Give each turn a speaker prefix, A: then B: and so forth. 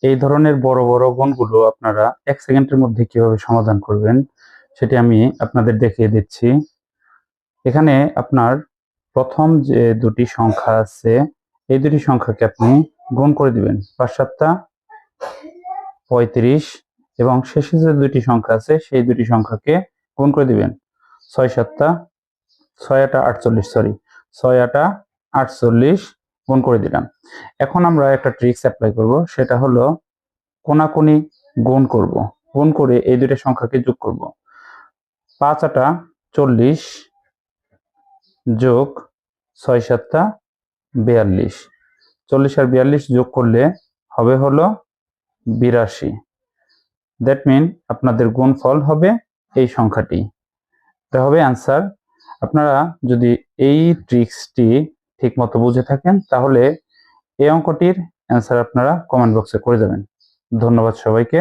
A: এই ধরনের বড় বড় গুণগুলো আপনারা 1 সেকেন্ডের মধ্যে কিভাবে সমাধান করবেন সেটি আমি আপনাদের দেখিয়ে দিচ্ছি। এখানে আপনার প্রথম যে দুটি সংখ্যা আছে এই দুটি সংখ্যাকে আপনি গুণ করে দিবেন ৫ ৭ ৩৫ এবং শেষে যে দুটি সংখ্যা আছে সেই দুটি সংখ্যাকে গুণ করে দিবেন ৬ ৭ ৬ ৮ ৪৮ সরি ৬ ৮ ৪৮ গুণ করে দিলাম। এখন আমরা একটা ট্রিক্স অ্যাপ্লাই করব, সেটা হলো কোনাকুনি গুণ করব, গুণ করে এই দুটো সংখ্যাকে যোগ করব। ৫ ৮ ৪০ যোগ ৬ ৭ ৪২, ৪০ আর ৪২ যোগ করলে হবে হলো ৮২। দ্যাট মিন আপনাদের গুণফল হবে এই সংখ্যাটি, এটা হবে অ্যান্সার। আপনারা যদি এই ট্রিক্সটি ঠিকমতো বুঝে থাকেন তাহলে এই অঙ্কটির অ্যান্সার আপনারা কমেন্ট বক্সে করে যাবেন। ধন্যবাদ সবাইকে।